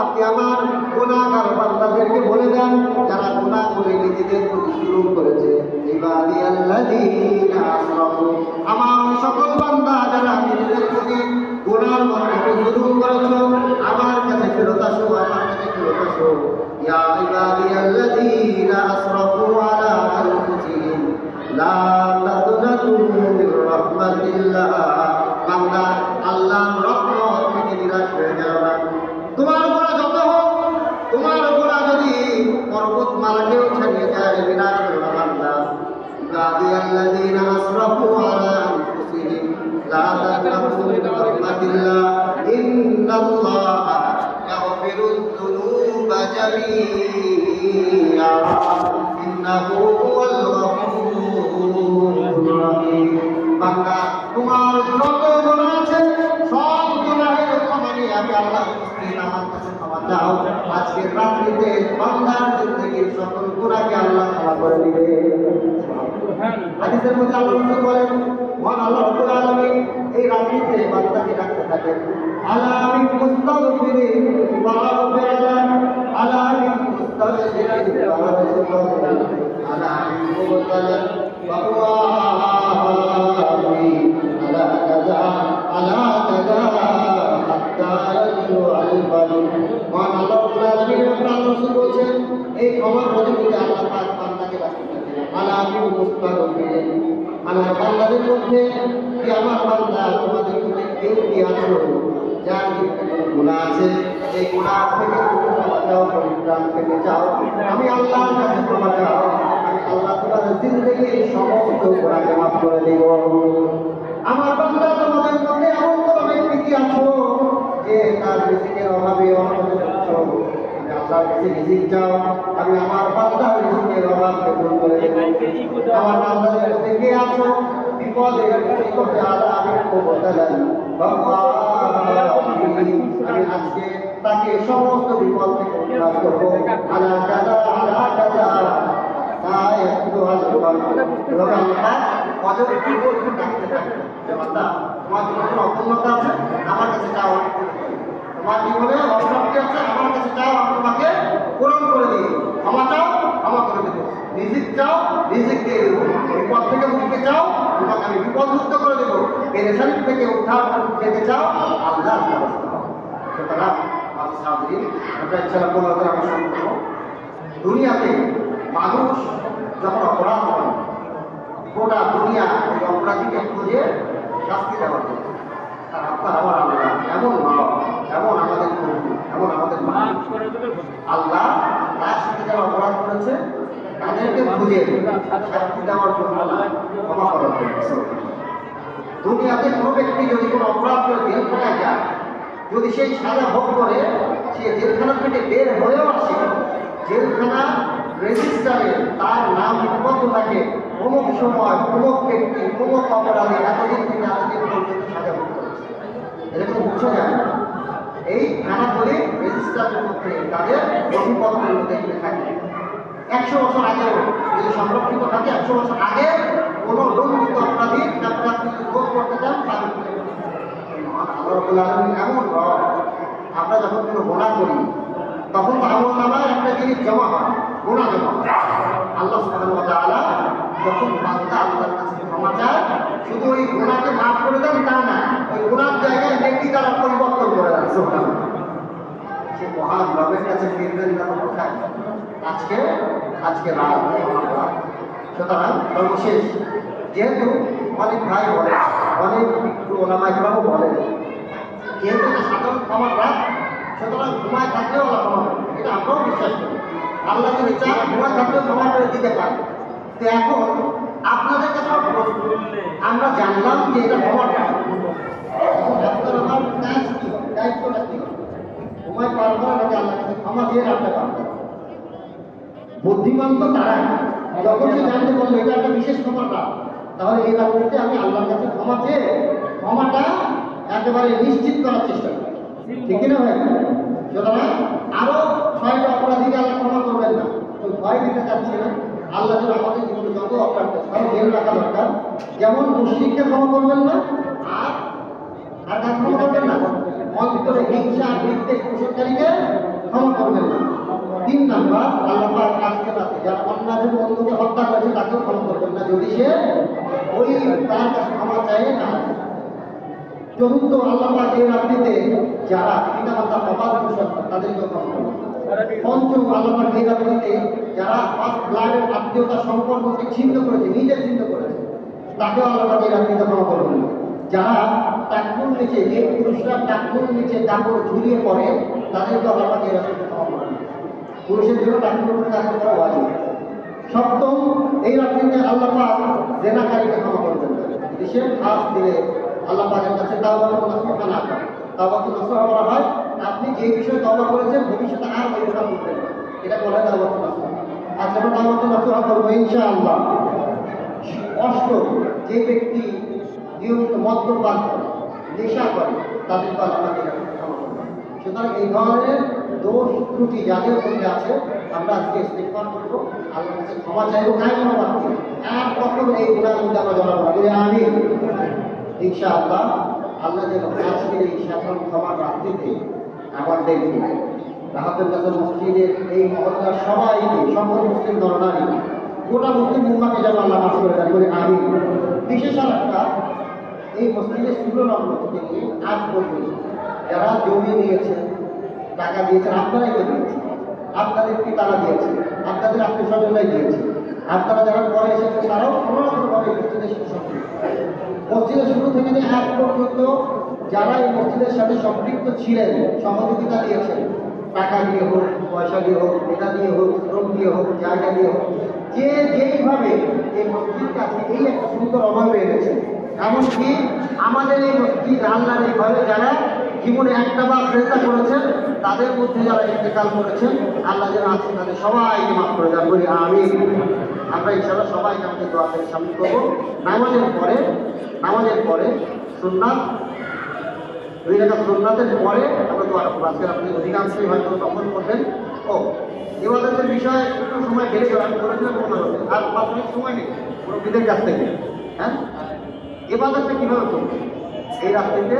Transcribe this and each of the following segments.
আপনি আমার গুনাহগার বান্দাদেরকে বলে দেন যারা গুনাহ করে নিজেদের প্রতি জুলুম করেছে, ইবাদিয়াল্লাযীনা আসরাফু, আমার সকল বান্দা যারা নিজেদের প্রতি গুনাহর মাধ্যমে জুলুম করেছো, আমার কাছে ফেরত আসো, আমার কাছে ফেরত আসো। ইয়া ইবাদিয়াল্লাযীনা আসরাফু আলা আনফুসিহিম লা তাকনাতু মির রাহমাতিল্লাহ, বান্দা আল্লাহর রহমত থেকে নিরাশ হয়ে যাও না। তোমার গুনাহ যত হোক, তোমার গুনাহ যদি পর্বতমালাকেও ছাড়িয়ে যায়, বিনাশ হবে না বান্দা। ইবাদিয়াল্লাযীনা আসরাফু আলা আনফুসিহিম লা তাকনাতু মির রাহমাতিল্লাহ ইন্নাল্লাহা ইয়াগফিরুয যুনুবা জামিআ ইন্নাহু হুয়াল গফুরুর রহিম। বান্দা তোমার যত গুনাহ আছে সব গুনাহের ক্ষমা নিয়ে আমি আল্লাহর কাছে আমার কাছে ক্ষমা চাও। আজকের রাত্রিতে বান্দার জিন্দেগীর সকল গুনাহকে আল্লাহ ক্ষমা করে দিবে। হাদিসের মধ্যে আল্লাহ রাসূল বলেন, মহান আল্লাহ রাব্বুল আলামিন এই রাত্রিতে বান্দাকে ডাকতে থাকেন, আলা মিন মুস্তাগফিরিন ওয়া আফিরান, আলা মিন মুস্তাগফিরিন ওয়া আফিরান, আলা মিন মুবতালান ওয়া হুয়া আলা কাযা আলা কাযা হাত্তা ইয়াজু আল বালু। মহান আল্লাহ রাব্বুল আলামিন আল্লাহ রাসূল বলেন, এই ক্ষমার পদ্ধতিতে আল্লাহ পাক বান্দাকে ডাকতে থাকেন, আলা মিন মুস্তাগফিরিন, আমার বান্দাদের মধ্যে কি আমার বান্দা তোমাদের মধ্যে কেউ কি আছো যার গুনাহ আছে, এই গুনাহ থেকে তুমি ক্ষমা চাও, পরিত্রাণ থেকে চাও, আমি আল্লাহর কাছে ক্ষমা চাও, আমি আল্লাহ তোমাদের জিন্দেগীর সমস্ত গুনাহকে মাফ করে দেব। আমার বান্দা তোমাদের মধ্যে এমন কোনো ব্যক্তি কি আছো যে তার রিজিকের অভাবে অনশনে আছো, আমি আল্লাহর কাছে রিজিক চাও, আমি আমার বান্দার রিজিকের অভাবকে দূর করে দেব। আমার বান্দাদের মধ্যে কে আছো বিপদের নিকটে আমি বদলান বাবা, আমি আজকে তাকে সমস্ত বিপদ থেকে উদ্ধার করব। আলা কাযা আলা কাযা তাই একটু ফজর কি করতে ডাকতে থাকবে যে বান্দা তোমার জীবনে অপূর্ণতা আছে, আমার কাছে চাও, তোমার জীবনে অসমাপ্তি আছে, আমার কাছে চাও, আমি তোমাকে পূরণ করে দিই। ক্ষমা চাও, ক্ষমা করে দেবো। রিজিক চাও, রিজিক দিয়ে দেবো। বিপদ থেকে মুক্তি চাও, তোমাকে আমি বিপদ মুক্ত করে দেবো। পেরেশানি থেকে উদ্ধার পেতে চাও, আল্লাহর ব্যবস্থা হবে। সুতরাং আমরা ইনশাআল্লাহ কোনো আমরা শুরু করব। দুনিয়াতে মানুষ যখন অপরাধ করে, গোটা দুনিয়া এই অপরাধীকে খুঁজে শাস্তি দেওয়ার জন্য। আর আপনার আমার আল্লাহ এমন রব, এমন আমাদের প্রভু, এমন আমাদের মালিক, আল্লাহ তার সাথে যারা অপরাধ করেছে তাদেরকে খুঁজে শাস্তি দেওয়ার জন্য, ক্ষমা করার জন্য। দুনিয়াতে কোনো ব্যক্তি যদি কোনো অপরাধ করে জেলখানায় যায়, যদি সেই সাজা ভোগ করে সে জেলখানা থেকে বের হয়েও আসে, জেলখানা রেজিস্টারে তার নাম লিপিবদ্ধ থাকে অমুক সময় অমুক ব্যক্তি অমুক অপরাধে এতদিন থেকে এতদিন পর্যন্ত সাজা ভোগ করেছে, এরকম বোঝা যায় না। এই থানাগুলি রেজিস্টারের মধ্যে তাদের নথিপত্রের মধ্যে থাকে। 100 বছর আগেও যদি সংরক্ষিত থাকে, 100 বছর আগে কোনো লঙ্ঘিত অপরাধী আপনি ভোগ করতে চান তাদের এমন রব। আমরা যখন কোনো গোনা করি তখন আমল নামায় একটা জিনিস জমা হয়, গোনা জমা হয়। শুধু ওই গুনাহকে মাফ করে দেন তা না, ওই গুনার জায়গায় নেকি দ্বারা পরিবর্তন করে দেন। সে মহান রবের কাছে ফিরবেন না কোথায়? আজকে রাত। সুতরাং সর্বশেষ, যেহেতু অনেক ভাই বলে, অনেক ওলামা ইকরামও বলে, যেহেতু এটা সাধারণ ক্ষমার রাত, সুতরাং ঘুমায় থাকলেও আল্লাহ ক্ষমা করে, এটা আমরাও বিশ্বাস করি। আল্লাহ যদি চান ঘুমায় থাকলেও ক্ষমা করে দিতে পারে। তো এখন আপনাদের কাছে প্রশ্ন, আমরা জানলাম যে এটা ক্ষমার রাত, আপনার আমার কাজ কি, দায়িত্বটা কি? ঘুমায় পার করার আগে আল্লাহ কাছে ক্ষমা দিয়ে রাখতে পারবে। বুদ্ধিমান তো তারাই, যখন সে জানতে পারলো এটা একটা বিশেষ ক্ষমার রাত, তাহলে এই রাত্রিতে আমি আল্লাহর কাছে ক্ষমা চেয়ে ক্ষমাটা একেবারে নিশ্চিত করার চেষ্টা করি, ঠিক না ভাই? সুতরাং আরো 6টা অপরাধীকে আল্লাহ ক্ষমা করবেন না, তো ভয় দিতে চাচ্ছি না। আল্লাহ যেন আমাদের জীবনে যত অপরাধ আছে তাহলে জেনে রাখা দরকার। যেমন মুশরিককে ক্ষমা করবেন না, আর কাজ ক্ষমা করবেন না, অন্তরে হিংসা আর বিদ্বেষ পোষণকারীকে ক্ষমা করবেন না। 3 নাম্বার, আল্লাহ পাক আজকে রাতে যারা অন্যান্য বন্ধুকে হত্যা করেছে তাকেও ক্ষমা করবেন না যদি সে ওই তার কাছে ক্ষমা চায় না। 4র্থ, আল্লাহ পাক এই রাত্রিতে যারা পিতামাতা অবাধ পোষণ তাদেরকেও ক্ষমা করবেন। 5ম, আল্লাহ পাক এই রাত্রিতে যারা ফার্স্ট ব্লাডের আত্মীয়তা সম্পর্ককে ছিন্ন করেছে, নিজে ছিন্ন করেছে, তাকেও আল্লাহ পাক এই রাত্রিতে ক্ষমা করবেন না। যারা টাকুর নিচে, যে পুরুষরা টাকুর নিচে কাপড় ঝুলিয়ে পড়ে তাদেরকে আল্লাহ পাক এই রাত্রিতে ক্ষমা করবেন না। পুরুষের জন্য টাকুর উপরে কাপড় করা ওয়াজিব। 7ম, এই রাত্রিতে আল্লাহ পাক জেনাকারীকে ক্ষমা করবেন না। দেশে ফাঁস দিলে আল্লাহ পাকের কাছে তাওবাতুন নাসুহা না করে। তাওবাতুন নাসুহা বলা হয় আপনি যে বিষয়ে তওবা করেছেন ভবিষ্যতে আর ওই কথা করবেন না, এটা বলা হয় তাওবাতুন নাসুহা। আজ আমরা তাওবাতুন নাসুহা করবো ইনশাআল্লাহ। 8ম, যে ব্যক্তি নিয়মিত মদ্যপান করে, নেশা করে, তাদেরকে আল্লাহ পাক ক্ষমা করবেন। সুতরাং এই ধরনের দোষ ত্রুটি যাদের মধ্যে আছে আমরা আজকে ইস্তেগফার করব, আল্লাহর কাছে ক্ষমা চাইবো, কায়মা রাখবো, আর কখনো এই গুনাহের মধ্যে আমরা জড়াবো না। বলি আমিন। ইনশাআল্লাহ আল্লাহ যেন আজকের এই সাধারণ ক্ষমার রাত্রিতে আমাদেরকে রাহাতুল কাসর মসজিদের এই মহল্লার সবাইকে, সকল মুসলিম নরনারী, গোটা মুসলিম উম্মাহকে যেন আল্লাহ মাফ করে দেন। বলি আমিন। বিশেষ একটা, এই মসজিদের 16 নম্বর থেকে নিয়ে 8 পর্যন্ত যারা জমি নিয়েছেন, টাকা দিয়েছেন, আপনারাই তো দিয়েছেন, আপনাদের কি তারা দিয়েছে, আপনাদের আত্মীয় স্বজনরাই দিয়েছে, আপনারা যারা পরে এসেছেন তারাও কোনো না কোনোভাবে মসজিদের সাথে সম্পৃক্ত। মসজিদের শুরু থেকে নিয়ে আজ পর্যন্ত যারা এই মসজিদের সাথে সম্পৃক্ত ছিলেন, সহযোগিতা দিয়েছেন, টাকা দিয়ে হোক, পয়সা দিয়ে হোক, মেধা দিয়ে হোক, শ্রম দিয়ে হোক, জায়গা দিয়ে হোক, যে যেইভাবে এই মসজিদকে আজকে এই একটা সুন্দর অভাব হয়ে গেছে। এমনকি আমাদের এই মসজিদ আল্লাহর এই ঘরে যারা জীবনে একটা বার চেষ্টা করেছেন, তাদের মধ্যে যারা ইন্তেকাল করেছেন, আল্লাহ যারা আছেন তাদের সবাইকে মাফ করে দেন। বলি আমিন। আমরা ইনশাআল্লাহ সবাইকে আমাদের দোয়া থেকে সামিল করবো। নামাজের পরে সুন্নাত, 2 রাকাত সুন্নাতের পরে আমরা দোয়া করবো। আজকে আপনি অধিকাংশই হয়তো তখন করবেন ও ইবাদতের বিষয়ে একটু সময় বেড়ে গেল, আমি বলেছিলাম আর 5 মিনিট সময় নেই পুরো বিদের কাছ থেকে। হ্যাঁ, ইবাদতটা কীভাবে করবে? এই রাত্রিতে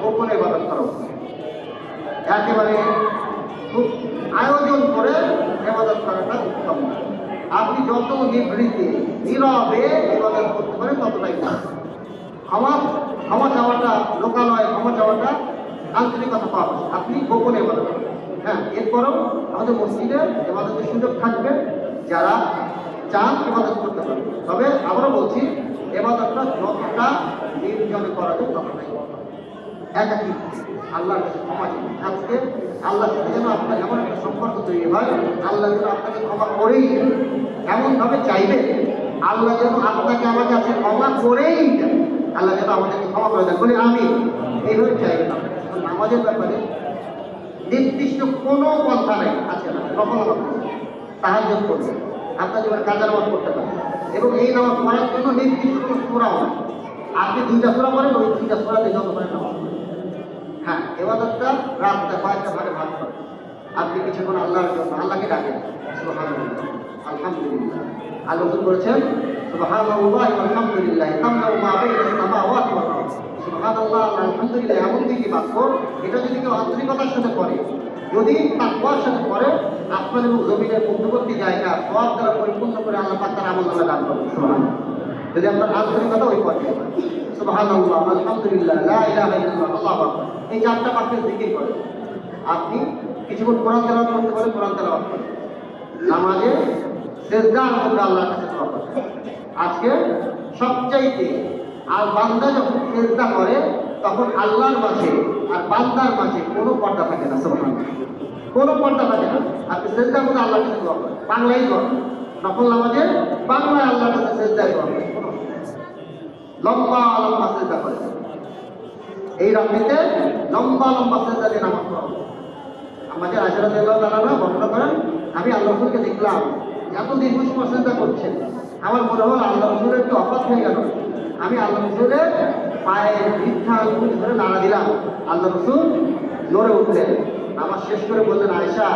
গোপনে ইবাদত করা উচিত, একেবারে খুব আয়োজন করে ইবাদত করাটা উত্তম। আপনি যত নিভৃতে নীরবে ইবাদত করতে পারেন ততটাই ক্ষমা চাওয়াটা লোকালয়, ক্ষমা চাওয়াটা আন্তরিকতা পাওয়া। আপনি গোপনে ইবাদত করেন। হ্যাঁ, এরপরেও আমাদের মসজিদে ইবাদতের সুযোগ থাকবে, যারা চান ইবাদত করতে পারেন। তবে আমরা বলছি ইবাদতটা যতটা নির্জনে করা যায় ততটাই একাকী আল্লাহর কাছে ক্ষমা চাই। আজকে আল্লাহর সাথে যেন আপনার এমন একটা সম্পর্ক তৈরি হয়, আল্লাহ যেন আপনাকে ক্ষমা করেই এমনভাবে চাইবে, আল্লাহ যেন আপনাকে আমার কাছে ক্ষমা করেই দেন, আল্লাহ যেন আমাদেরকে ক্ষমা করে দেন। বলি আমি এইভাবে চাইবে না। আমাদের ব্যাপারে নির্দিষ্ট কোনো কথা নেই, আছে না, কখনো তাহাজ্জুদ করবে, আপনার যেমন কাজা নামাজ করতে পারেন, এবং এই নামাজ পড়ার জন্য নির্দিষ্ট কোনো সূরাও না। আপনি 2টা সূরা পড়েন, ওই 2টা সূরাতে যত পারেন নামাজ পড়েন। হ্যাঁ, ইবাদতটা রাতটা 5টা ভাগে ভাগ করেন। আপনি কিছুক্ষণ আল্লাহর জন্য আল্লাহকে ডাকেন, সুবহানাল্লাহ, আলহামদুলিল্লাহ। আল্লাহ করেছেন সুবহানাল্লাহি ওয়া আলহামদুলিল্লাহ তামলাউ মা বাইনাস সামাওয়াতি ওয়াল আরদ। সুবহানাল্লাহ, আলহামদুলিল্লাহ এমন দিকে বাক্য, এটা যদি কেউ আন্তরিকতার সাথে করে, যদি তাকওয়ার সাথে করে, আসমান এবং জমিনের মধ্যবর্তী জায়গা সওয়াব দ্বারা পরিপূর্ণ করে আল্লাহ পাক তার আমলনামা দান করবেন। সুবহানাল্লাহ। যদি আপনার আন্তরিকতা ওই পর্যায়ে হয়। সুবহানাল্লাহ, আলহামদুলিল্লাহ, লা ইলাহা ইল্লাল্লাহ, আল্লাহু আকবার, এই 4টা বাক্যের জিকির করেন। আপনি কিছুক্ষণ কোরআন তেলাওয়াত করতে পারেন, কোরআন তেলাওয়াত করেন। নামাজে সিজদার মধ্যে আল্লাহর কাছে দোয়া করেন। আজকে সবচাইতে আর বান্দা যখন সিজদা করে তখন আল্লাহর মাঝে আর বান্দার মাঝে কোনো পর্দা থাকে না। সুবহানাল্লাহ, কোনো পর্দা থাকে না। আপনি সিজদার মধ্যে আল্লাহর কাছে দোয়া করেন, বাংলায় করেন, নফল নামাজে বাংলায় আল্লাহর কাছে সিজদায় দোয়া করেন, লম্বা লম্বা সিজদা করেন। এই রাত্রিতে লম্বা লম্বা সিজদা দিয়ে নামাজ পড়া। আমাদের আয়েশা রাদিয়াল্লাহু তাআলা বর্ণনা করেন, আমি আল্লাহ রাসূলকে দেখলাম এত দীর্ঘ সময় সিজদা করছেন, আমার মনে হলো আল্লাহ রাসূলের একটু অফাত হয়ে গেল। আমি আল্লাহ রাসূলের পায়ের বৃদ্ধা আঙ্গুল ধরে নাড়া দিলাম, আল্লাহ রাসূল নড়ে উঠলেন। নামাজ শেষ করে বললেন, আয়েশা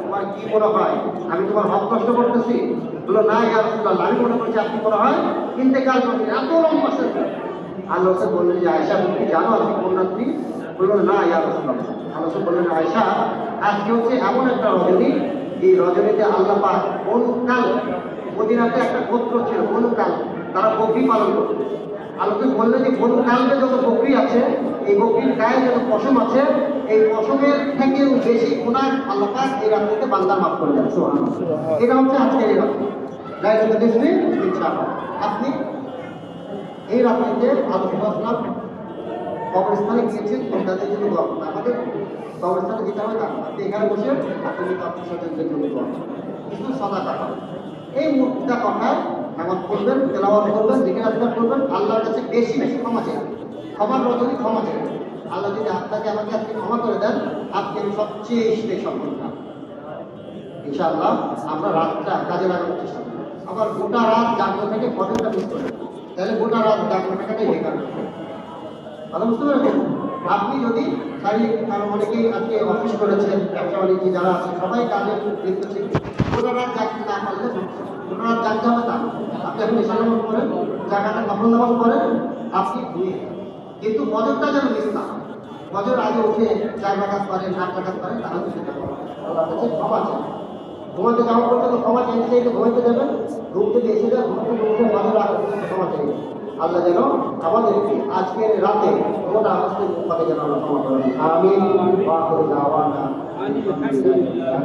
তোমার কি মনে হয় আমি তোমার হক নষ্ট করতেছি? বললো, না ইয়া রাসূলুল্লাহ, আমি মনে করছি আপনি মনে হয় ইন্তেকাল করছেন। এত লম্বা সিজদা। আল্লাহ রাসূল বললেন যে, আয়েশা তুমি কি জানো আজকে কোন রাত্রি? বললো, না ইয়া রাসূলুল্লাহ। আল্লাহ রাসূল বললেন, আয়েশা আজকে হচ্ছে এমন একটা রজনী, এই রজনীতে আল্লাহ পাক বনুকাল, মদিনাতে একটা গোত্র ছিল বনুকাল, তারা বকরি পালন করত। আল্লাহ বললেন যে বনুকালকে যত বকরি আছে, এই বকরির গায়ে যত পশম আছে, এই পশমের থেকেও বেশি গুনাহ আল্লাহ পাক এই রাত্রিতে বান্দার মাফ করে দেন। সুবহানাল্লাহ, এটা হচ্ছে আজকের এই রাত্রি লাইলাতুল কিদর ইনশাআল্লাহ। আপনি এই রাত্রিতে আল্লাহ কবরস্থানে গিয়েছেন, তাদের জন্য দোয়া করুন। আমাদের কবরস্থানে যেতে হবে না, আপনি এখানে বসে আপনি আত্মীয় স্বজনদের জন্য দোয়া করুন, কিছু সাদাকা করেন। এই মুক্তিটা কথায় নামাজ পড়বেন, তেলাওয়াত করবেন, জিকির আজকার করবেন, আল্লাহর কাছে বেশি বেশি ক্ষমা চাইবেন। ক্ষমার রজনী ক্ষমা চাইবেন। আল্লাহ যদি আপনাকে আমাকে আজকে ক্ষমা করে দেন, আপনি আমি সবচেয়ে সেই সম্পর্ক ইনশাআল্লাহ আমরা রাতটা কাজে লাগানোর চেষ্টা করি। আবার গোটা রাত জাগ্রত থেকে ফজরটা মিস করে, তাহলে গোটা রাত জাগ্রত থাকাটাই বেকার। কথা বুঝতে পেরেছেন? আপনি যদি শারীরিক কারণ, অনেকেই আজকে অফিস করেছেন, ব্যবসা বাণিজ্য যারা আছে সবাই কাজে লিপ্ত ছিল, গোটা রাত জাগতে না পারলে গোটা রাত জাগতে হবে না। আপনি এখন ঈশা নামাজ পড়েন, জায়গাটা নফল নামাজ পড়েন, আপনি ঘুমিয়ে, কিন্তু ফজরটা যেন মিস না। ফজর আগে উঠে 4 রাকাত পারেন, 8 রাকাত পারেন, তাহলে সেটা আল্লাহর কাছে ক্ষমা চান। ঘুমাতে যাওয়া পর্যন্ত ক্ষমা চাইতে চাইতে ঘুমাইতে যাবেন, ঘুম থেকে এসে যান, ঘুম থেকে উঠে ফজর আগে ক্ষমা চাইবেন। আল্লাহ যেন আমাদেরকে আজকের রাতে গোটা মুসলিম উম্মাহকে যেন আল্লাহ ক্ষমা করেন। আমিন। ওয়া আখিরু দাওয়ানা আলহামদুলিল্লাহ।